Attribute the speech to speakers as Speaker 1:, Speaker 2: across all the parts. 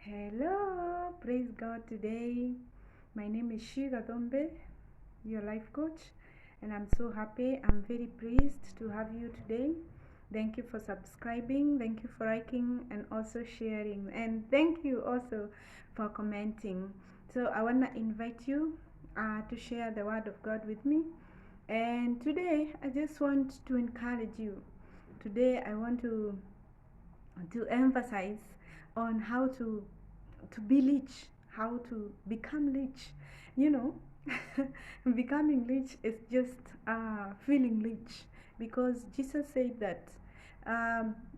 Speaker 1: Hello, praise God today. My name is Shiga Dombe, your life coach, and I'm so happy. I'm very pleased to have you today. Thank you for subscribing, thank you for liking, and also sharing, and thank you also for commenting. So, I want to invite you to share the Word of God with me. And today, I just want to encourage you. Today, I want to emphasize on how to be rich, how to become rich. You know, becoming rich is just feeling rich, because Jesus said that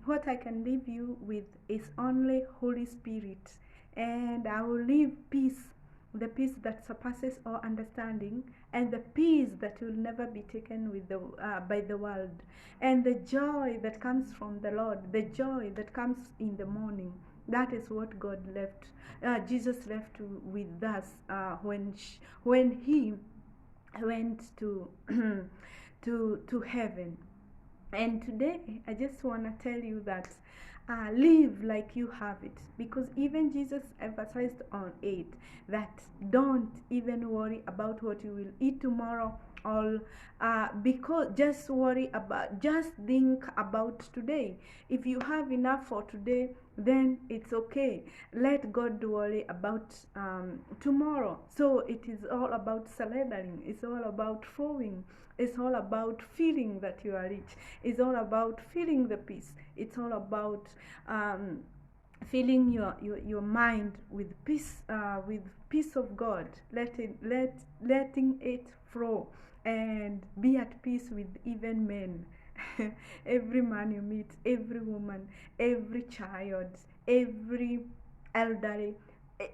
Speaker 1: what I can leave you with is only Holy Spirit, and I will leave peace, the peace that surpasses all understanding, and the peace that will never be taken with by the world, and the joy that comes from the Lord, the joy that comes in the morning. That is what Jesus left with us when he went to to heaven. And today, I just want to tell you that live like you have it, because even Jesus emphasized on it that don't even worry about what you will eat tomorrow, or because just think about today. If you have enough for today, then it's okay. Let God worry about tomorrow. So it is all about surrendering, it's all about flowing, it's all about feeling that you are rich, it's all about feeling the peace, it's all about filling your mind with peace of God, letting it flow, and be at peace with even men. Every man you meet, every woman, every child, every elderly,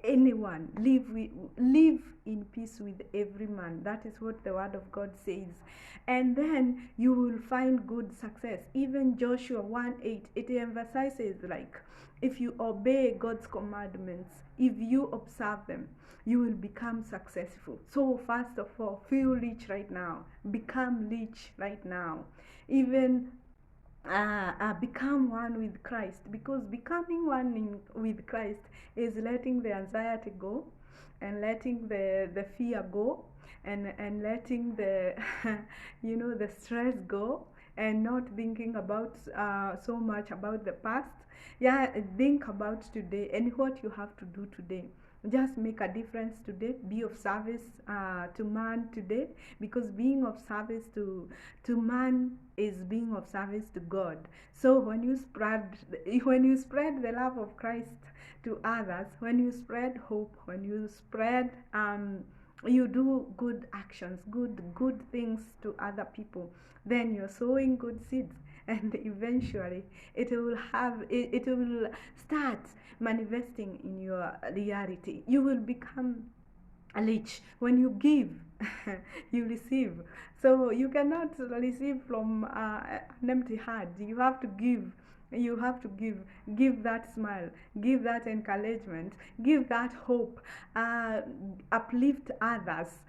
Speaker 1: anyone, live in peace with every man. That is what the Word of God says. And then you will find good success. Even Joshua 1:8, it emphasizes, like, if you obey God's commandments, if you observe them, you will become successful. So first of all, feel rich right now, become rich right now. Even become one with Christ, because becoming with Christ is letting the anxiety go, and letting the fear go, and letting the the stress go, and not thinking about so much about the past. Yeah, think about today and what you have to do today. Just make a difference today, be of service to man today, because being of service to man is being of service to God. So when you spread the love of Christ to others, when you spread hope, when you spread you do good actions, good things to other people, then you're sowing good seeds, and eventually it will start manifesting in your reality. You will become rich. When you give, you receive. So you cannot receive from an empty heart. You have to give. You have to give that smile, give that encouragement, give that hope, uplift others,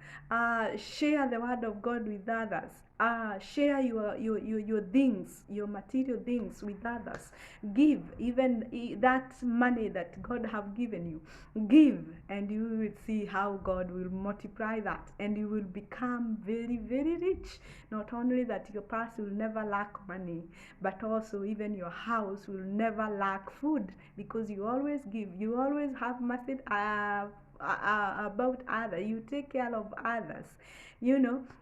Speaker 1: share the Word of God with others, share your things, your material things with others. Give even that money that God have given you. Give, and you will see how God will multiply that, and you will become very, very rich. Not only that, your purse will never lack money, but also even your house will never lack food, because you always give, you always have mercy about others, you take care of others,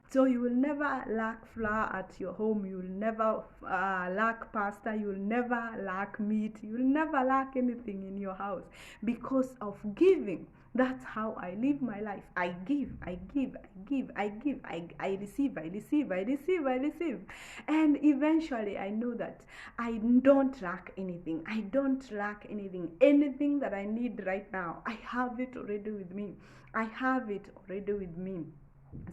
Speaker 1: so you will never lack flour at your home, you will never lack pasta, you will never lack meat, you will never lack anything in your house, because of giving. That's how I live my life. I give, I give, I give, I give, I receive, I receive, I receive, I receive. And eventually I know that I don't lack anything. I don't lack anything. Anything that I need right now, I have it already with me. I have it already with me.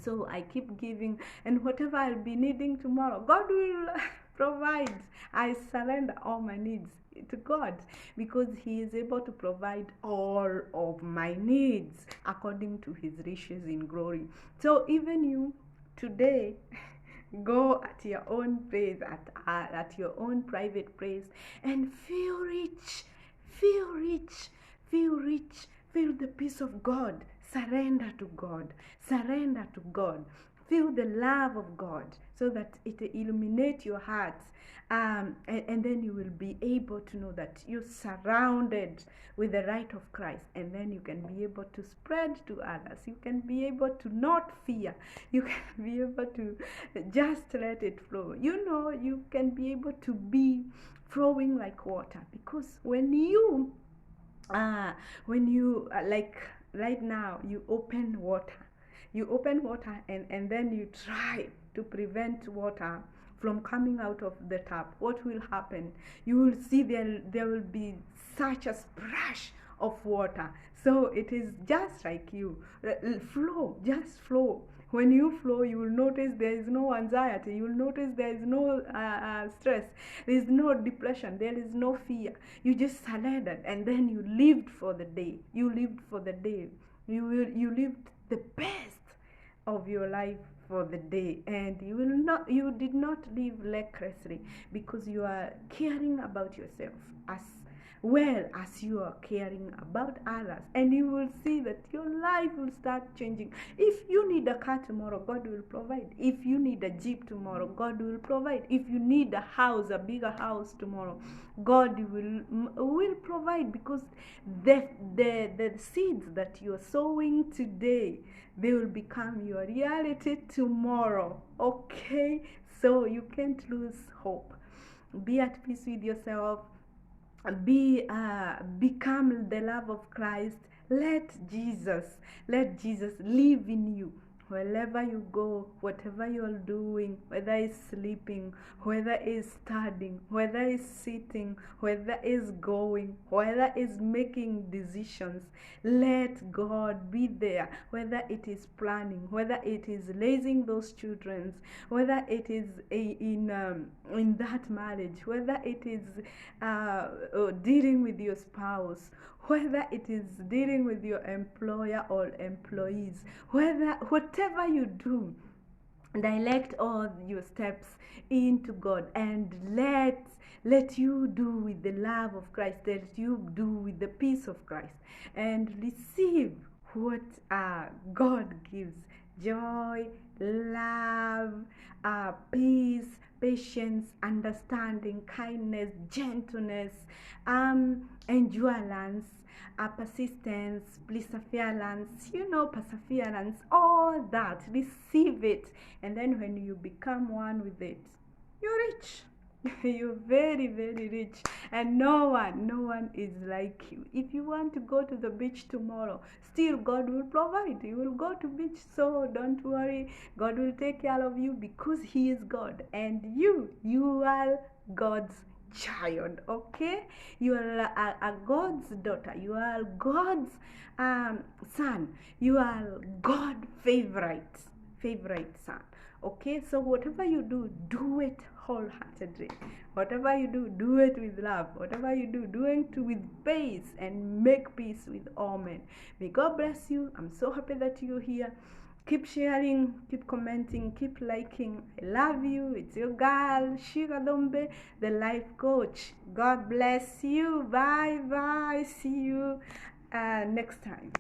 Speaker 1: So I keep giving, and whatever I'll be needing tomorrow, God will provide. I surrender all my needs to God, because He is able to provide all of my needs according to His riches in glory. So even you today, go at your own pace, at your own private place, and feel rich, feel rich, feel the peace of God. Surrender to God. Surrender to God. Feel the love of God so that it illuminates your heart. And then you will be able to know that you're surrounded with the light of Christ. And then you can be able to spread to others. You can be able to not fear. You can be able to just let it flow. You know, you can be able to be flowing like water. Because when you like right now, you open water and then you try to prevent water from coming out of the tap, what will happen? You will see there will be such a splash of water. So it is just like you flow, just flow. When you flow, you will notice there is no anxiety. You will notice there is no stress. There is no depression. There is no fear. You just surrendered, and then you lived for the day. You lived for the day. You lived the best of your life for the day, and you did not live recklessly, because you are caring about yourself as well as you are caring about others. And you will see that your life will start changing. If you need a car tomorrow, God will provide. If you need a jeep tomorrow, God will provide. If you need a house, a bigger house tomorrow, God will provide, because the seeds that you are sowing today, they will become your reality tomorrow. Okay, so you can't lose hope. Be at peace with yourself. Become the love of Christ. Let Jesus live in you. Wherever you go, whatever you're doing, whether it's sleeping, whether it's studying, whether it's sitting, whether it's going, whether it's making decisions, let God be there. Whether it is planning, whether it is raising those children, whether it is in that marriage, whether it is dealing with your spouse, whether it is dealing with your employer or employees, whatever you do, direct all your steps into God, and let you do with the love of Christ, let you do with the peace of Christ, and receive what God gives: joy, love, peace, patience, understanding, kindness, gentleness, endurance, persistence, perseverance, all that. Receive it, and then when you become one with it, you're rich. You're very, very rich, and no one is like you. If you want to go to the beach tomorrow, still God will provide. You will go to beach, so don't worry. God will take care of you, because He is God, and you are God's child. Okay, you are a God's daughter. You are God's son. You are God's favorite son. Okay, so whatever you do it wholeheartedly. Whatever you do it with love. Whatever you do it with peace, and make peace with all men. May God bless you. I'm so happy that you're here. Keep sharing, keep commenting, keep liking. I love you. It's your girl, Shira Dombe, the life coach. God bless you. Bye bye. See you next time.